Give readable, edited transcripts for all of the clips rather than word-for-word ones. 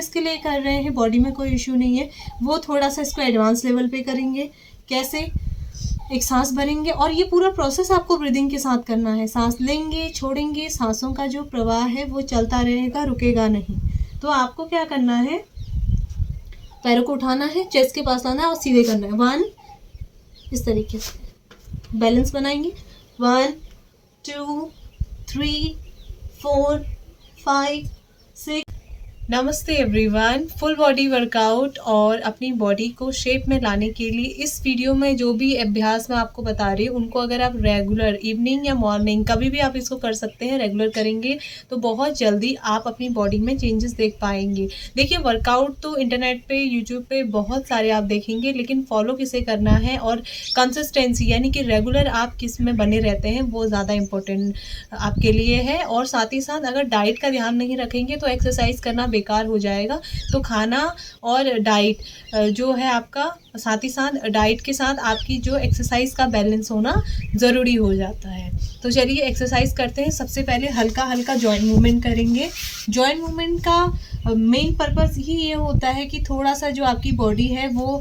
Fitness के लिए कर रहे हैं, बॉडी में कोई इश्यू नहीं है, वो थोड़ा सा इसको एडवांस लेवल पे करेंगे। कैसे? एक सांस भरेंगे और ये पूरा प्रोसेस आपको ब्रीदिंग के साथ करना है। सांस लेंगे, छोड़ेंगे, सांसों का जो प्रवाह है वो चलता रहेगा, रुकेगा नहीं। तो आपको क्या करना है, पैरों को उठाना है, चेस्ट के पास लाना है और सीधे करना है। 1, इस तरीके से बैलेंस बनाएंगे। 1 2 3 4 5 6। नमस्ते एवरीवन। फुल बॉडी वर्कआउट और अपनी बॉडी को शेप में लाने के लिए इस वीडियो में जो भी अभ्यास मैं आपको बता रही हूँ उनको अगर आप रेगुलर इवनिंग या मॉर्निंग कभी भी आप इसको कर सकते हैं, रेगुलर करेंगे तो बहुत जल्दी आप अपनी बॉडी में चेंजेस देख पाएंगे। देखिए, वर्कआउट तो इंटरनेट पे, यूट्यूब पे बहुत सारे आप देखेंगे, लेकिन फॉलो किसे करना है और कंसिस्टेंसी यानी कि रेगुलर आप किस में बने रहते हैं वो ज़्यादा इम्पोर्टेंट आपके लिए है। और साथ ही साथ अगर डाइट का ध्यान नहीं रखेंगे तो एक्सरसाइज करना बेकार हो जाएगा। तो खाना और डाइट जो है आपका, साथ ही साथ डाइट के साथ आपकी जो एक्सरसाइज का बैलेंस होना ज़रूरी हो जाता है। तो चलिए एक्सरसाइज करते हैं। सबसे पहले हल्का हल्का जॉइंट मूवमेंट करेंगे। जॉइंट मूवमेंट का मेन पर्पस ही ये होता है कि थोड़ा सा जो आपकी बॉडी है वो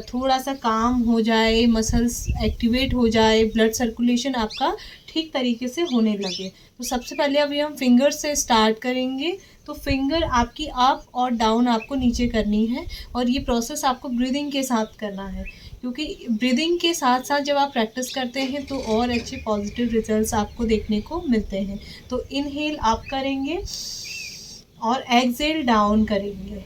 थोड़ा सा काम हो जाए, मसल्स एक्टिवेट हो जाए, ब्लड सर्कुलेशन आपका ठीक तरीके से होने लगे। तो सबसे पहले अभी हम फिंगर से स्टार्ट करेंगे। तो फिंगर आपकी अप और डाउन आपको नीचे करनी है और ये प्रोसेस आपको ब्रीदिंग के साथ करना है, क्योंकि ब्रीदिंग के साथ साथ जब आप प्रैक्टिस करते हैं तो और अच्छे पॉजिटिव रिजल्ट्स आपको देखने को मिलते हैं। तो इनहेल अप करेंगे और एक्सहेल डाउन करेंगे।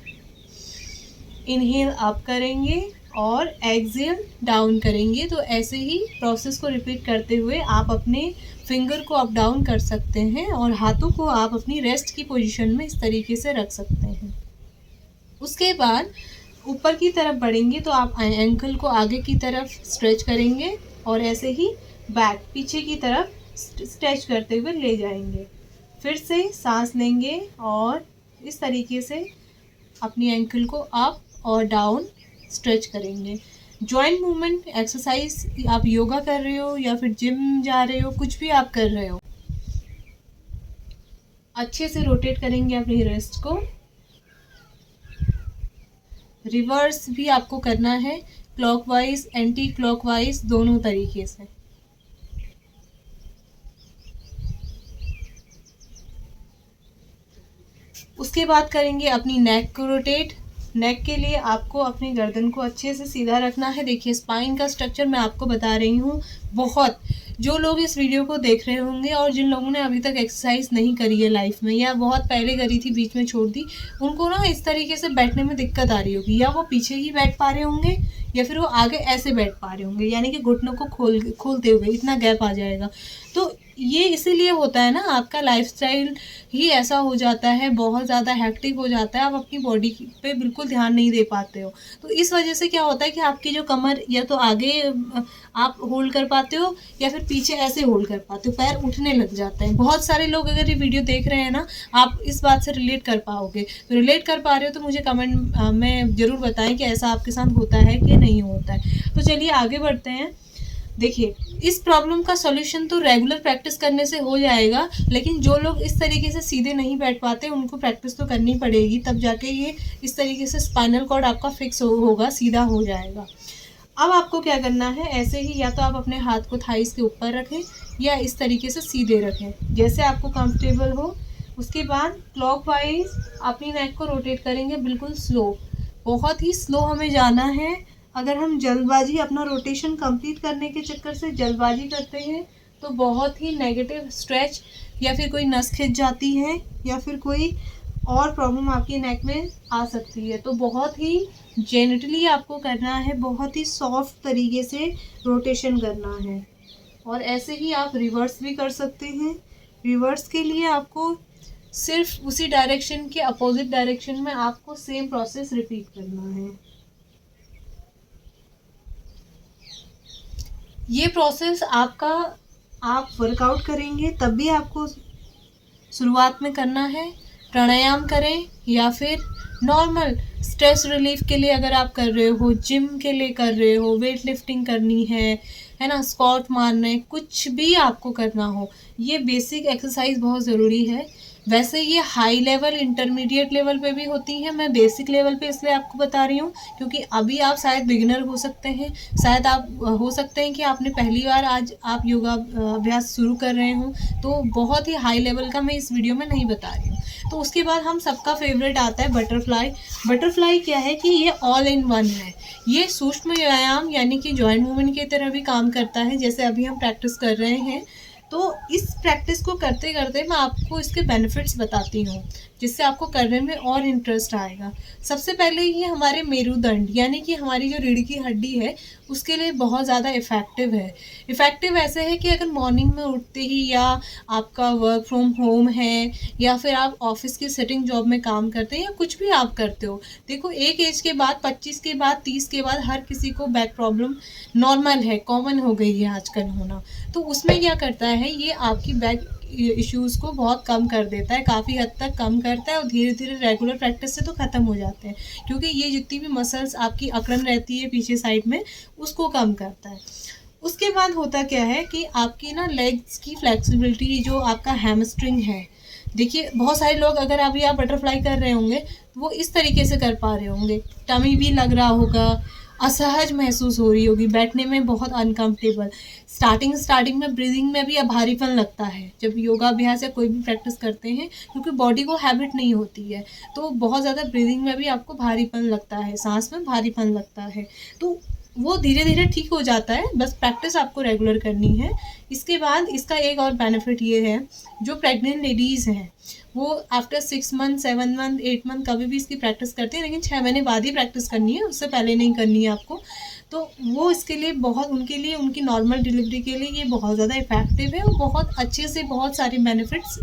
इनहेल अप करेंगे और एक्सहेल डाउन करेंगे। तो ऐसे ही प्रोसेस को रिपीट करते हुए आप अपने फिंगर को अप डाउन कर सकते हैं और हाथों को आप अपनी रेस्ट की पोजीशन में इस तरीके से रख सकते हैं। उसके बाद ऊपर की तरफ बढ़ेंगे तो आप एंकल को आगे की तरफ स्ट्रेच करेंगे और ऐसे ही बैक पीछे की तरफ स्ट्रेच करते हुए ले जाएंगे। फिर से सांस लेंगे और इस तरीके से अपनी एंकल को अप और डाउन स्ट्रेच करेंगे। जॉइंट मूवमेंट एक्सरसाइज आप योगा कर रहे हो या फिर जिम जा रहे हो, कुछ भी आप कर रहे हो, अच्छे से रोटेट करेंगे अपनी रिस्ट को। रिवर्स भी आपको करना है, क्लॉकवाइज एंटी क्लॉकवाइज दोनों तरीके से। उसके बाद करेंगे अपनी नेक को रोटेट। नेक के लिए आपको अपनी गर्दन को अच्छे से सीधा रखना है। देखिए, स्पाइन का स्ट्रक्चर मैं आपको बता रही हूँ। बहुत जो लोग इस वीडियो को देख रहे होंगे और जिन लोगों ने अभी तक एक्सरसाइज नहीं करी है लाइफ में या बहुत पहले करी थी बीच में छोड़ दी, उनको ना इस तरीके से बैठने में दिक्कत आ रही होगी। या वो पीछे ही बैठ पा रहे होंगे या फिर वो आगे ऐसे बैठ पा रहे होंगे, यानी कि घुटनों को खोलते हुए इतना गैप आ जाएगा। तो ये इसीलिए होता है ना, आपका लाइफस्टाइल ही ऐसा हो जाता है, बहुत ज़्यादा हेक्टिक हो जाता है, आप अपनी बॉडी पे बिल्कुल ध्यान नहीं दे पाते हो। तो इस वजह से क्या होता है कि आपकी जो कमर या तो आगे आप होल्ड कर पाते हो या फिर पीछे ऐसे होल्ड कर पाते हो, पैर उठने लग जाते हैं। बहुत सारे लोग अगर ये वीडियो देख रहे हैं ना, आप इस बात से रिलेट कर पाओगे। तो रिलेट कर पा रहे हो तो मुझे कमेंट में ज़रूर बताएं कि ऐसा आपके साथ होता है कि नहीं होता है। तो चलिए आगे बढ़ते हैं। देखिए, इस प्रॉब्लम का सॉल्यूशन तो रेगुलर प्रैक्टिस करने से हो जाएगा, लेकिन जो लोग इस तरीके से सीधे नहीं बैठ पाते उनको प्रैक्टिस तो करनी पड़ेगी, तब जाके ये इस तरीके से स्पाइनल कॉर्ड आपका फिक्स होगा, सीधा हो जाएगा। अब आपको क्या करना है, ऐसे ही या तो आप अपने हाथ को थाइस के ऊपर रखें या इस तरीके से सीधे रखें, जैसे आपको कंफर्टेबल हो। उसके बाद क्लॉकवाइज अपनी नेक को रोटेट करेंगे, बिल्कुल स्लो, बहुत ही स्लो हमें जाना है। अगर हम जल्दबाजी अपना रोटेशन कंप्लीट करने के चक्कर से जल्दबाजी करते हैं तो बहुत ही नेगेटिव स्ट्रेच या फिर कोई नस खिंच जाती है या फिर कोई और प्रॉब्लम आपकी नेक में आ सकती है। तो बहुत ही जेंटली आपको करना है, बहुत ही सॉफ्ट तरीके से रोटेशन करना है। और ऐसे ही आप रिवर्स भी कर सकते हैं। रिवर्स के लिए आपको सिर्फ उसी डायरेक्शन के अपोजिट डायरेक्शन में आपको सेम प्रोसेस रिपीट करना है। ये प्रोसेस आपका, आप वर्कआउट करेंगे तब भी आपको शुरुआत में करना है। प्राणायाम करें या फिर नॉर्मल स्ट्रेस रिलीफ के लिए अगर आप कर रहे हो, जिम के लिए कर रहे हो, वेट लिफ्टिंग करनी है ना, स्क्वाट मारना है, कुछ भी आपको करना हो, ये बेसिक एक्सरसाइज बहुत ज़रूरी है। वैसे ये हाई लेवल, इंटरमीडिएट लेवल पे भी होती हैं। मैं बेसिक लेवल पे इसलिए आपको बता रही हूँ क्योंकि अभी आप शायद बिगिनर हो सकते हैं, शायद आप हो सकते हैं कि आपने पहली बार आज आप योगा अभ्यास शुरू कर रहे हो, तो बहुत ही हाई लेवल का मैं इस वीडियो में नहीं बता रही हूँ। तो उसके बाद हम सबका फेवरेट आता है बटरफ्लाई। बटरफ्लाई क्या है कि ये ऑल इन वन है। ये सूक्ष्म व्यायाम यानी कि जॉइंट मूवमेंट की तरह भी काम करता है, जैसे अभी हम प्रैक्टिस कर रहे हैं। तो इस प्रैक्टिस को करते करते मैं आपको इसके बेनिफिट्स बताती हूँ, जिससे आपको करने में और इंटरेस्ट आएगा। सबसे पहले ये हमारे मेरुदंड यानी कि हमारी जो रीढ़ की हड्डी है उसके लिए बहुत ज़्यादा इफ़ेक्टिव है। इफ़ेक्टिव ऐसे है कि अगर मॉर्निंग में उठते ही, या आपका वर्क फ्रॉम होम है, या फिर आप ऑफिस की सिटिंग जॉब में काम करते हैं, या कुछ भी आप करते हो, देखो एक एज के बाद, 25 के बाद, 30 के बाद हर किसी को बैक प्रॉब्लम नॉर्मल है, कॉमन हो गई है आजकल होना। तो उसमें क्या करता है, ये आपकी बैक इश्यूज़ को बहुत कम कर देता है, काफ़ी हद तक कम करता है, और धीरे धीरे रेगुलर प्रैक्टिस से तो ख़त्म हो जाते हैं, क्योंकि ये जितनी भी मसल्स आपकी अकड़न रहती है पीछे साइड में, उसको कम करता है। उसके बाद होता क्या है कि आपकी ना लेग्स की फ्लेक्सिबिलिटी, जो आपका हैमस्ट्रिंग है, देखिए बहुत सारे लोग, अगर अभी आप बटरफ्लाई कर रहे होंगे वो इस तरीके से कर पा रहे होंगे, टमी भी लग रहा होगा, असहज महसूस हो रही होगी, बैठने में बहुत अनकंफर्टेबल, स्टार्टिंग में ब्रीदिंग में भी भारीपन लगता है जब योगा अभ्यास या कोई भी प्रैक्टिस करते हैं, क्योंकि बॉडी को हैबिट नहीं होती है, तो बहुत ज़्यादा ब्रीदिंग में भी आपको भारीपन लगता है, सांस में भारीपन लगता है। तो वो धीरे धीरे ठीक हो जाता है, बस प्रैक्टिस आपको रेगुलर करनी है। इसके बाद इसका एक और बेनिफिट ये है, जो प्रेग्नेंट लेडीज़ हैं वो आफ्टर 6 मंथ, 7 मंथ, 8 मंथ कभी भी इसकी प्रैक्टिस करती हैं, लेकिन 6 महीने बाद ही प्रैक्टिस करनी है, उससे पहले नहीं करनी है आपको। तो वो इसके लिए बहुत, उनके लिए, उनकी नॉर्मल डिलीवरी के लिए ये बहुत ज़्यादा इफ़ेक्टिव है, और बहुत अच्छे से बहुत सारे बेनिफिट्स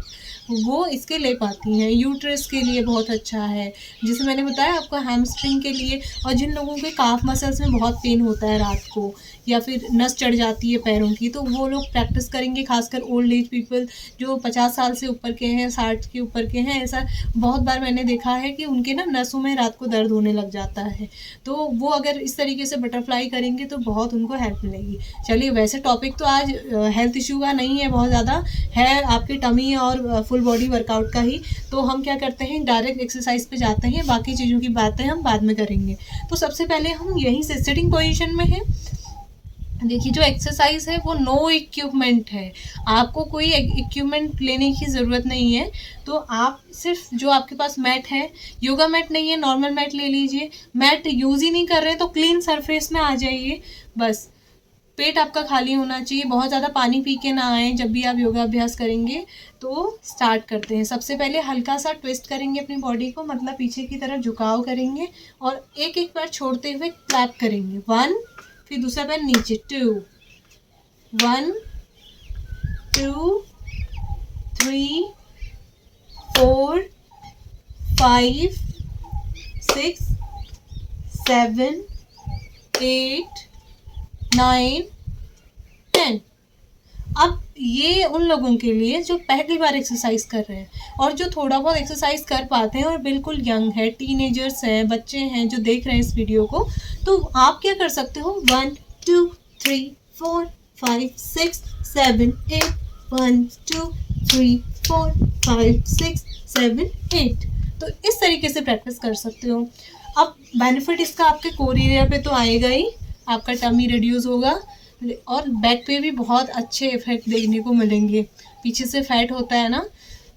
वो इसके ले पाती हैं। यूट्रस के लिए बहुत अच्छा है, जैसे मैंने बताया आपको, हैमस्ट्रिंग के लिए, और जिन लोगों के काफ मसल्स में बहुत पेन होता है रात को, या फिर नस चढ़ जाती है पैरों की, तो वो लोग प्रैक्टिस करेंगे, खासकर ओल्ड एज पीपल जो 50 साल से ऊपर के हैं, 60 के ऊपर के हैं, ऐसा बहुत बार मैंने देखा है कि उनके ना नसों में रात को दर्द होने लग जाता है, तो वो अगर इस तरीके से बटरफ्लाई करेंगे तो बहुत उनको हेल्प मिलेगी। चलिए, वैसे टॉपिक तो आज हेल्थ इशू का नहीं है, बहुत ज़्यादा है आपकी टमी और फुल बॉडी वर्कआउट का ही, तो हम क्या करते हैं, डायरेक्ट एक्सरसाइज पे जाते हैं, बाकी चीज़ों की बातें हम बाद में करेंगे। तो सबसे पहले हम यहीं से सिटिंग पोजीशन में हैं। देखिए, जो एक्सरसाइज है वो नो इक्विपमेंट है, आपको कोई इक्विपमेंट लेने की ज़रूरत नहीं है, तो आप सिर्फ जो आपके पास मैट है, योगा मैट नहीं है नॉर्मल मैट ले लीजिए, मैट यूज़ ही नहीं कर रहे तो क्लीन सरफेस में आ जाइए, बस पेट आपका खाली होना चाहिए, बहुत ज़्यादा पानी पी के ना आए जब भी आप योगा अभ्यास करेंगे। तो स्टार्ट करते हैं। सबसे पहले हल्का सा ट्विस्ट करेंगे अपनी बॉडी को, मतलब पीछे की तरफ झुकाव करेंगे, और एक एक बार छोड़ते हुए क्लैप करेंगे, 1, फिर दूसरा पैर नीचे, 2, 1, 2, 3, 4, 5, 6, 7, 8, 9, 10। अब ये उन लोगों के लिए जो पहली बार एक्सरसाइज कर रहे हैं, और जो थोड़ा बहुत एक्सरसाइज कर पाते हैं और बिल्कुल यंग है, टीनेजर्स हैं, बच्चे हैं जो देख रहे हैं इस वीडियो को, तो आप क्या कर सकते हो, 1, 2, 3, 4, 5, 6, 7, 8, 1, 2, 3, 4, 5, 6, 7, 8, तो इस तरीके से प्रैक्टिस कर सकते हो। अब बेनिफिट इसका आपके कोर एरिया पे तो आएगा ही, आपका टमी रिड्यूस होगा, और बैक पे भी बहुत अच्छे इफेक्ट देखने को मिलेंगे। पीछे से फैट होता है ना,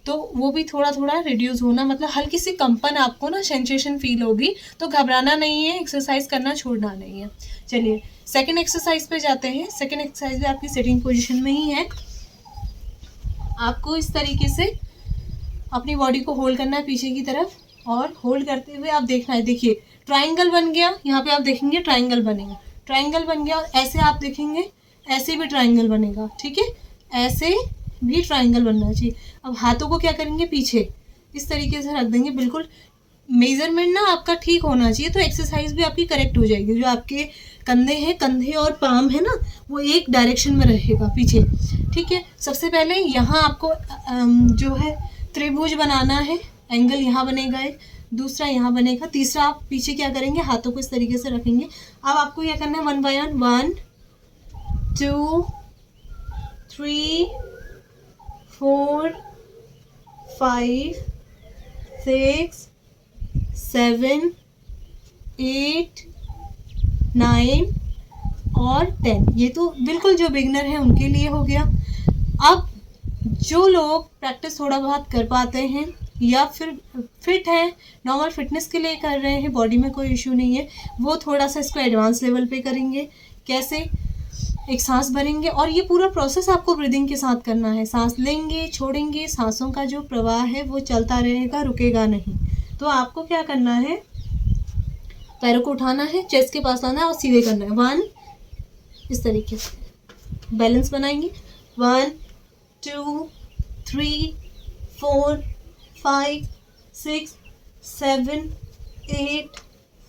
तो वो भी थोड़ा थोड़ा रिड्यूस होना, मतलब हल्की सी कंपन आपको ना सेंसेशन फील होगी, तो घबराना नहीं है, एक्सरसाइज करना छोड़ना नहीं है। चलिए सेकंड एक्सरसाइज पे जाते हैं। सेकंड एक्सरसाइज आपकी सिटिंग पोजीशन में ही है। आपको इस तरीके से अपनी बॉडी को होल्ड करना है पीछे की तरफ, और होल्ड करते हुए आप देखना है, देखिए ट्राइंगल बन गया, यहाँ पे आप देखेंगे ट्राइंगल बनेगा, ट्राइंगल बन गया, और ऐसे आप देखेंगे ऐसे भी ट्राइंगल बनेगा, ठीक है, ऐसे भी ट्राइंगल बनना चाहिए। अब हाथों को क्या करेंगे, पीछे इस तरीके से रख देंगे, बिल्कुल मेजरमेंट ना आपका ठीक होना चाहिए, तो एक्सरसाइज भी आपकी करेक्ट हो जाएगी। जो आपके कंधे हैं, कंधे और पाम है ना, वो एक डायरेक्शन में रहेगा पीछे, ठीक है। सबसे पहले यहाँ आपको जो है त्रिभुज बनाना है, एंगल यहाँ बनेगा एक, दूसरा यहाँ बनेगा, तीसरा आप पीछे क्या करेंगे, हाथों को इस तरीके से रखेंगे। अब आपको क्या करना है, 1 बाय 1, 1, 2, 3, 4, 5 6 7 8 9 और 10। ये तो बिल्कुल जो बिगनर हैं उनके लिए हो गया। अब जो लोग प्रैक्टिस थोड़ा बहुत कर पाते हैं या फिर फिट है, नॉर्मल फिटनेस के लिए कर रहे हैं, बॉडी में कोई इशू नहीं है, वो थोड़ा सा इसको एडवांस लेवल पे करेंगे। कैसे? एक सांस भरेंगे और ये पूरा प्रोसेस आपको ब्रीदिंग के साथ करना है। सांस लेंगे, छोड़ेंगे, सांसों का जो प्रवाह है वो चलता रहेगा, रुकेगा नहीं। तो आपको क्या करना है, पैरों को उठाना है, चेस्ट के पास लाना है और सीधे करना है। 1, इस तरीके से बैलेंस बनाएंगे। 1 2 3 4 5 6 7 8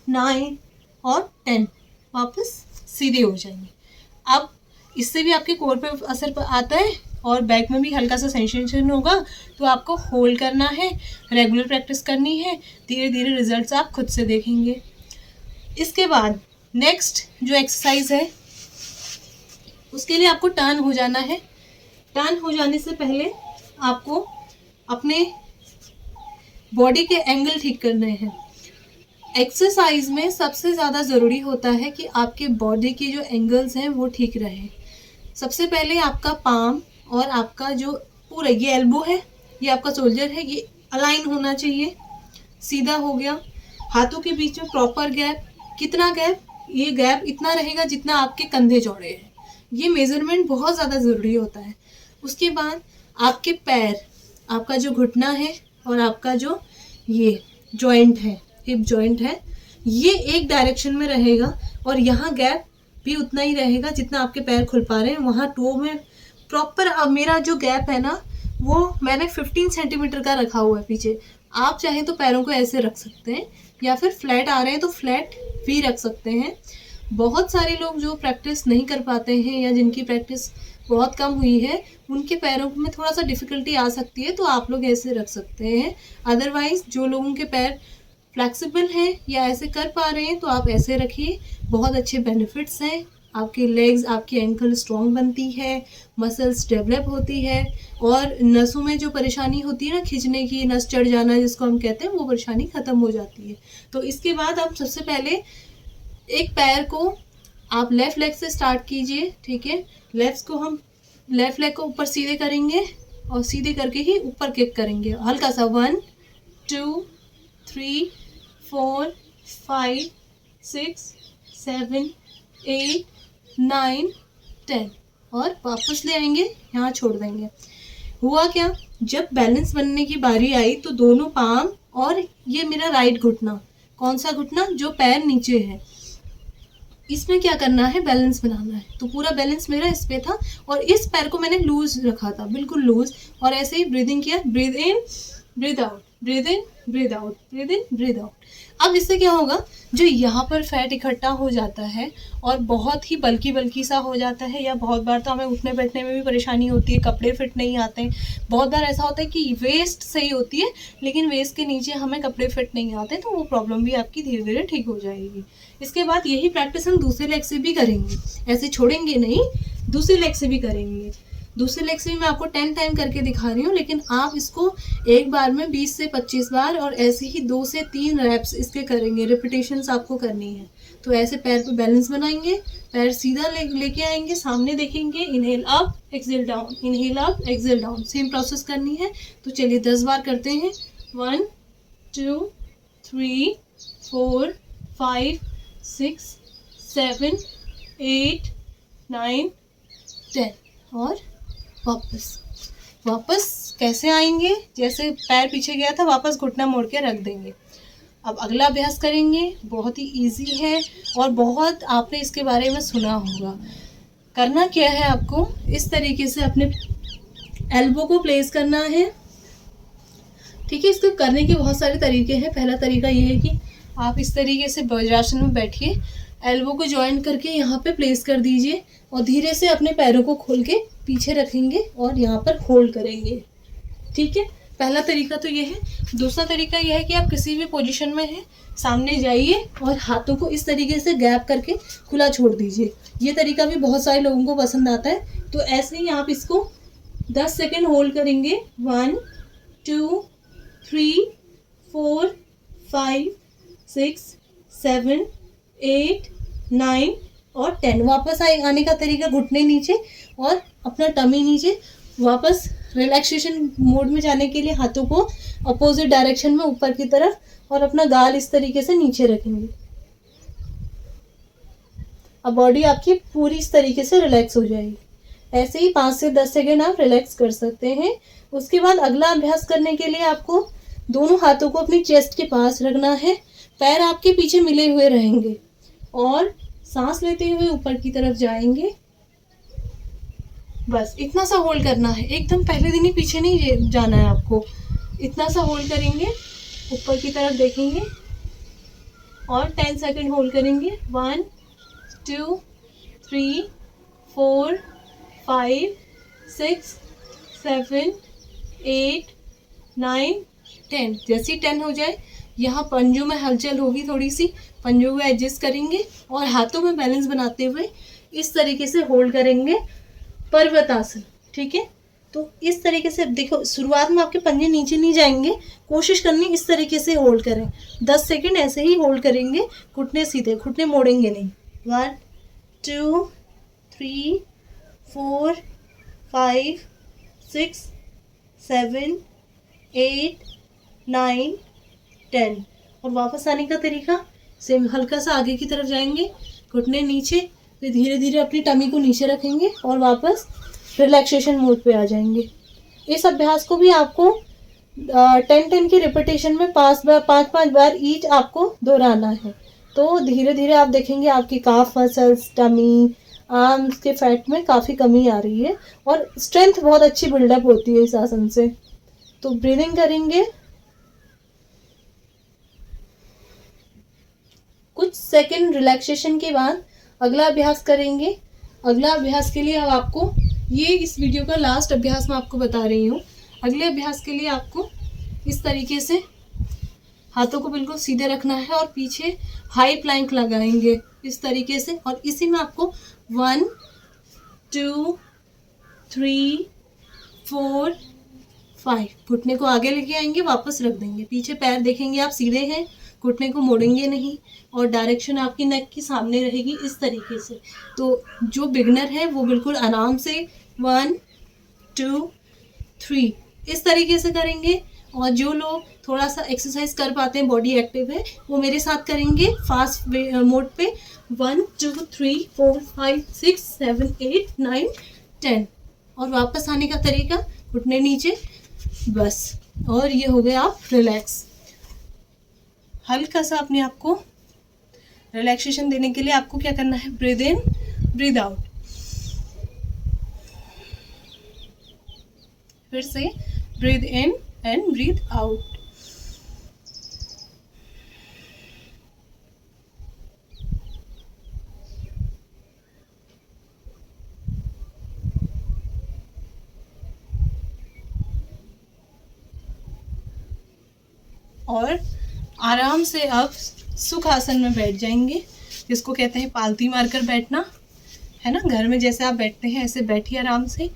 9 और 10। वापस सीधे हो जाएंगे। अब इससे भी आपके कोर पे असर आता है और बैक में भी हल्का सा सेंसेशन होगा। तो आपको होल्ड करना है, रेगुलर प्रैक्टिस करनी है, धीरे धीरे रिजल्ट्स आप खुद से देखेंगे। इसके बाद नेक्स्ट जो एक्सरसाइज है उसके लिए आपको टर्न हो जाना है। टर्न हो जाने से पहले आपको अपने बॉडी के एंगल ठीक करने हैं। एक्सरसाइज में सबसे ज़्यादा ज़रूरी होता है कि आपके बॉडी के जो एंगल्स हैं वो ठीक रहे। सबसे पहले आपका पाम और आपका जो पूरा ये एल्बो है, ये आपका शोल्डर है, ये अलाइन होना चाहिए, सीधा हो गया। हाथों के बीच में प्रॉपर गैप, कितना गैप? ये गैप इतना रहेगा जितना आपके कंधे चौड़े हैं। ये मेजरमेंट बहुत ज़्यादा ज़रूरी होता है। उसके बाद आपके पैर, आपका जो घुटना है और आपका जो ये जॉइंट है, हिप जॉइंट है, ये एक डायरेक्शन में रहेगा और यहाँ गैप भी उतना ही रहेगा जितना आपके पैर खुल पा रहे हैं। वहाँ टो में प्रॉपर, अब मेरा जो गैप है ना वो मैंने 15 सेंटीमीटर का रखा हुआ है पीछे। आप चाहें तो पैरों को ऐसे रख सकते हैं या फिर फ्लैट आ रहे हैं तो फ्लैट भी रख सकते हैं। बहुत सारे लोग जो प्रैक्टिस नहीं कर पाते हैं या जिनकी प्रैक्टिस बहुत कम हुई है, उनके पैरों में थोड़ा सा डिफ़िकल्टी आ सकती है, तो आप लोग ऐसे रख सकते हैं। अदरवाइज़ जो लोगों के पैर फ्लेक्सिबल हैं या ऐसे कर पा रहे हैं तो आप ऐसे रखिए। बहुत अच्छे बेनिफिट्स हैं। आपकी लेग्स, आपकी एंकल स्ट्रॉन्ग बनती है, मसल्स डेवलप होती है और नसों में जो परेशानी होती है ना, खींचने की, नस चढ़ जाना जिसको हम कहते हैं, वो परेशानी ख़त्म हो जाती है। तो इसके बाद आप सबसे पहले एक पैर को आप लेफ़्ट लेग से स्टार्ट कीजिए, ठीक है। लेफ़्ट लेग को ऊपर सीधे करेंगे और सीधे करके ही ऊपर किक करेंगे हल्का सा। 1 2 3 4 5 6 7 8 9 10 और वापस ले आएंगे, यहाँ छोड़ देंगे। हुआ क्या, जब बैलेंस बनने की बारी आई तो दोनों पाम और ये मेरा राइट घुटना, कौन सा घुटना, जो पैर नीचे है, इसमें क्या करना है, बैलेंस बनाना है। तो पूरा बैलेंस मेरा इस पे था और इस पैर को मैंने लूज रखा था, बिल्कुल लूज, और ऐसे ही ब्रीदिंग किया, breathe in breathe out, breathe in breathe out, breathe in breathe out. अब इससे क्या होगा, जो यहाँ पर फैट इकट्ठा हो जाता है और बहुत ही बल्कि सा हो जाता है, या बहुत बार तो हमें उठने बैठने में भी परेशानी होती है, कपड़े फिट नहीं आते हैं। बहुत बार ऐसा होता है कि वेस्ट सही होती है लेकिन वेस्ट के नीचे हमें कपड़े फिट नहीं आते, तो वो प्रॉब्लम भी आपकी धीरे धीरे ठीक हो जाएगी। इसके बाद यही प्रैक्टिस हम दूसरे लेग से भी करेंगे, ऐसे छोड़ेंगे नहीं, दूसरे लेग से भी करेंगे। दूसरे लेग से भी मैं आपको 10 टाइम करके दिखा रही हूँ, लेकिन आप इसको एक बार में 20 से 25 बार और ऐसे ही 2 से 3 रैप्स इसके करेंगे, रिपीटेशंस आपको करनी है। तो ऐसे पैर पे बैलेंस बनाएंगे, पैर सीधा लेके आएंगे, सामने देखेंगे, inhale up exhale down, inhale up exhale down, same process करनी है। तो चलिए 10 बार करते हैं। 1 2 3 4 5 6 7 8 9 10 और वापस कैसे आएंगे, जैसे पैर पीछे गया था वापस घुटना मोड़ के रख देंगे। अब अगला अभ्यास करेंगे, बहुत ही इजी है और बहुत आपने इसके बारे में सुना होगा। करना क्या है, आपको इस तरीके से अपने एल्बो को प्लेस करना है, ठीक है। इसको करने के बहुत सारे तरीके हैं। पहला तरीका ये है कि आप इस तरीके से वज्रासन में बैठिए, एल्बो को जॉइंट करके यहाँ पे प्लेस कर दीजिए और धीरे से अपने पैरों को खोल के पीछे रखेंगे और यहाँ पर होल्ड करेंगे, ठीक है। पहला तरीका तो ये है। दूसरा तरीका ये है कि आप किसी भी पोजीशन में हैं, सामने जाइए और हाथों को इस तरीके से गैप करके खुला छोड़ दीजिए। ये तरीका भी बहुत सारे लोगों को पसंद आता है। तो ऐसे ही आप इसको 10 सेकेंड होल्ड करेंगे। 1 2 3 4 5 6 7 8 9 और 10। वापस आने का तरीका, घुटने नीचे और अपना टमी नीचे। वापस रिलैक्सेशन मोड में जाने के लिए हाथों को अपोजिट डायरेक्शन में ऊपर की तरफ और अपना गाल इस तरीके से नीचे रखेंगे। अब बॉडी आपकी पूरी इस तरीके से रिलैक्स हो जाएगी। ऐसे ही 5 से 10 सेकेंड आप रिलैक्स कर सकते हैं। उसके बाद अगला अभ्यास करने के लिए आपको दोनों हाथों को अपनी चेस्ट के पास रखना है। पैर आपके पीछे मिले हुए रहेंगे और सांस लेते हुए ऊपर की तरफ जाएंगे। बस इतना सा होल्ड करना है, एकदम पहले दिन ही पीछे नहीं जाना है आपको। इतना सा होल्ड करेंगे, ऊपर की तरफ देखेंगे और 10 सेकेंड होल्ड करेंगे। 1 2 3 4 5 6 7 8 9 10। जैसे ही 10 हो जाए, यहाँ पंजों में हलचल होगी, थोड़ी सी पंजों को एडजस्ट करेंगे और हाथों में बैलेंस बनाते हुए इस तरीके से होल्ड करेंगे पर्वतासन। ठीक है, तो इस तरीके से देखो, शुरुआत में आपके पंजे नीचे नहीं जाएंगे, कोशिश करनी इस तरीके से होल्ड करें। 10 सेकेंड ऐसे ही होल्ड करेंगे, घुटने सीधे, घुटने मोड़ेंगे नहीं। 1 2 3 4 5 6 7 8 9 10। और वापस आने का तरीका सेम, हल्का सा आगे की तरफ जाएंगे, घुटने नीचे, फिर धीरे धीरे अपनी टमी को नीचे रखेंगे और वापस रिलैक्सेशन मोड पे आ जाएंगे। इस अभ्यास को भी आपको 10 की रिपीटेशन में 5 बार ईच आपको दोहराना है। तो धीरे धीरे आप देखेंगे आपकी काफ मसल्स, टमी, आर्म्स के फैट में काफ़ी कमी आ रही है और स्ट्रेंथ बहुत अच्छी बिल्डअप होती है इस आसन से। तो ब्रीदिंग करेंगे, कुछ सेकंड रिलैक्सेशन के बाद अगला अभ्यास करेंगे। अगला अभ्यास के लिए अब आपको, ये इस वीडियो का लास्ट अभ्यास मैं आपको बता रही हूँ। अगले अभ्यास के लिए आपको इस तरीके से हाथों को बिल्कुल सीधे रखना है और पीछे हाई प्लैंक लगाएंगे इस तरीके से। और इसी में आपको 1 2 3 4 5 घुटने को आगे लेके आएंगे, वापस रख देंगे, पीछे पैर देखेंगे आप सीधे हैं, घुटने को मोड़ेंगे नहीं और डायरेक्शन आपकी नेक की सामने रहेगी इस तरीके से। तो जो बिगनर है वो बिल्कुल आराम से 1 2 3 इस तरीके से करेंगे। और जो लोग थोड़ा सा एक्सरसाइज कर पाते हैं, बॉडी एक्टिव है, वो मेरे साथ करेंगे फास्ट मोड पे 1 2 3 4 5 6 7 8 9 10। और वापस आने का तरीका, घुटने नीचे, बस। और ये हो गया आप रिलैक्स। हल्का सा अपने आप को रिलैक्सेशन देने के लिए आपको क्या करना है, ब्रीद इन ब्रीद आउट। फिर से breathe in and breathe out. और आराम से अब सुख आसन में बैठ जाएंगे, जिसको कहते हैं पालती मारकर बैठना, है ना। घर में जैसे आप बैठते हैं ऐसे बैठिए आराम से।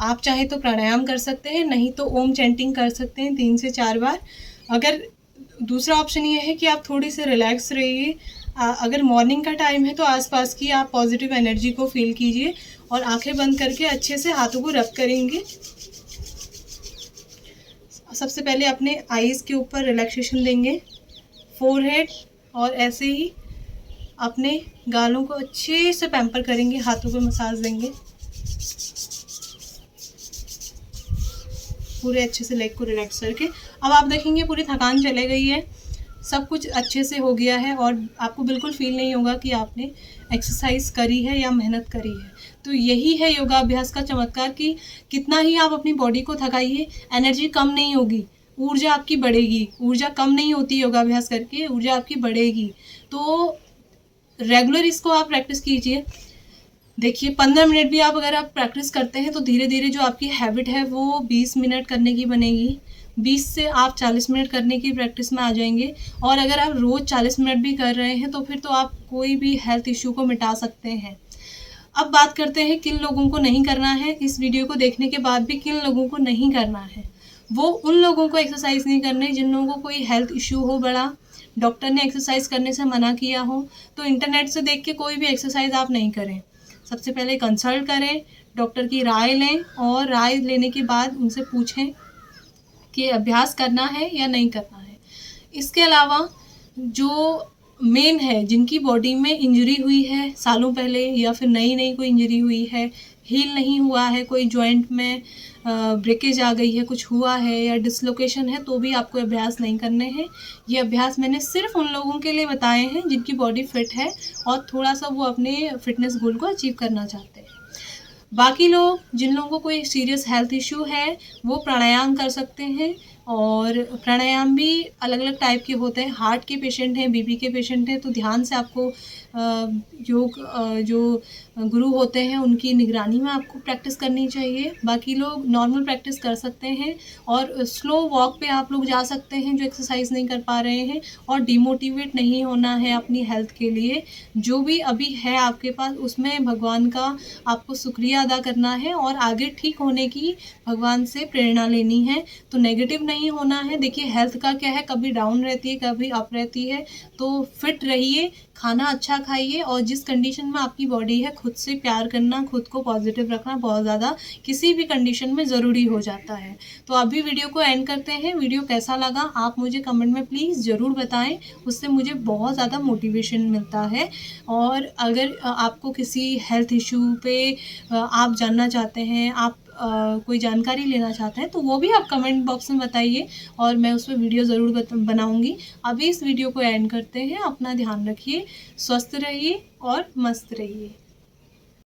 आप चाहे तो प्राणायाम कर सकते हैं, नहीं तो ओम चैंटिंग कर सकते हैं 3 से 4 बार। अगर दूसरा ऑप्शन ये है कि आप थोड़ी सी रिलैक्स रहिए। अगर मॉर्निंग का टाइम है तो आसपास की आप पॉजिटिव एनर्जी को फील कीजिए और आंखें बंद करके अच्छे से हाथों को रब करेंगे। सबसे पहले अपने आईज के ऊपर रिलैक्सेशन देंगे, फोरहेड, और ऐसे ही अपने गालों को अच्छे से पैम्पर करेंगे, हाथों पे मसाज देंगे, पूरे अच्छे से लेग को रिलैक्स करके। अब आप देखेंगे पूरी थकान चले गई है, सब कुछ अच्छे से हो गया है और आपको बिल्कुल फील नहीं होगा कि आपने एक्सरसाइज करी है या मेहनत करी है। तो यही है योगाभ्यास का चमत्कार कि कितना ही आप अपनी बॉडी को थकाइए, एनर्जी कम नहीं होगी, ऊर्जा आपकी बढ़ेगी। ऊर्जा कम नहीं होती योगाभ्यास करके, ऊर्जा आपकी बढ़ेगी। तो रेगुलर इसको आप प्रैक्टिस कीजिए। देखिए 15 मिनट भी आप अगर आप प्रैक्टिस करते हैं तो धीरे धीरे जो आपकी हैबिट है वो 20 मिनट करने की बनेगी, 20 से आप 40 मिनट करने की प्रैक्टिस में आ जाएंगे। और अगर आप रोज़ 40 मिनट भी कर रहे हैं तो फिर तो आप कोई भी हेल्थ इश्यू को मिटा सकते हैं। अब बात करते हैं किन लोगों को नहीं करना है। इस वीडियो को देखने के बाद भी किन लोगों को नहीं करना है। वो उन लोगों को एक्सरसाइज नहीं करने जिन लोगों को कोई हेल्थ इश्यू हो बड़ा, डॉक्टर ने एक्सरसाइज करने से मना किया हो। तो इंटरनेट से देख के कोई भी एक्सरसाइज आप नहीं करें। सबसे पहले कंसल्ट करें, डॉक्टर की राय लें और राय लेने के बाद उनसे पूछें कि अभ्यास करना है या नहीं करना है। इसके अलावा जो मेन है, जिनकी बॉडी में इंजरी हुई है सालों पहले या फिर नई कोई इंजरी हुई है, हील नहीं हुआ है, कोई जॉइंट में ब्रेकेज आ गई है, कुछ हुआ है या डिसलोकेशन है, तो भी आपको अभ्यास नहीं करने हैं। ये अभ्यास मैंने सिर्फ उन लोगों के लिए बताए हैं जिनकी बॉडी फिट है और थोड़ा सा वो अपने फिटनेस गोल को अचीव करना चाहते हैं। बाकी लोग, जिन लोगों को कोई सीरियस हेल्थ इश्यू है, वो प्राणायाम कर सकते हैं। और प्राणायाम भी अलग अलग टाइप के होते हैं। हार्ट के पेशेंट हैं, बीपी के पेशेंट हैं, तो ध्यान से आपको योग जो गुरु होते हैं उनकी निगरानी में आपको प्रैक्टिस करनी चाहिए। बाकी लोग नॉर्मल प्रैक्टिस कर सकते हैं और स्लो वॉक पे आप लोग जा सकते हैं जो एक्सरसाइज नहीं कर पा रहे हैं। और डिमोटिवेट नहीं होना है अपनी हेल्थ के लिए। जो भी अभी है आपके पास उसमें भगवान का आपको शुक्रिया अदा करना है और आगे ठीक होने की भगवान से प्रेरणा लेनी है। तो नेगेटिव नहीं होना है। देखिए हेल्थ का क्या है, कभी डाउन रहती है, कभी अप रहती है। तो फिट रहिए, खाना अच्छा खाइए और जिस कंडीशन में आपकी बॉडी है, खुद से प्यार करना, खुद को पॉजिटिव रखना बहुत ज़्यादा किसी भी कंडीशन में ज़रूरी हो जाता है। तो अभी वीडियो को एंड करते हैं। वीडियो कैसा लगा आप मुझे कमेंट में प्लीज़ ज़रूर बताएं, उससे मुझे बहुत ज़्यादा मोटिवेशन मिलता है। और अगर आपको किसी हेल्थ इशू पे आप जानना चाहते हैं, आप कोई जानकारी लेना चाहते हैं, तो वो भी आप कमेंट बॉक्स में बताइए और मैं उस पर वीडियो ज़रूर बनाऊँगी। अभी इस वीडियो को एंड करते हैं। अपना ध्यान रखिए, स्वस्थ रहिए और मस्त रहिए।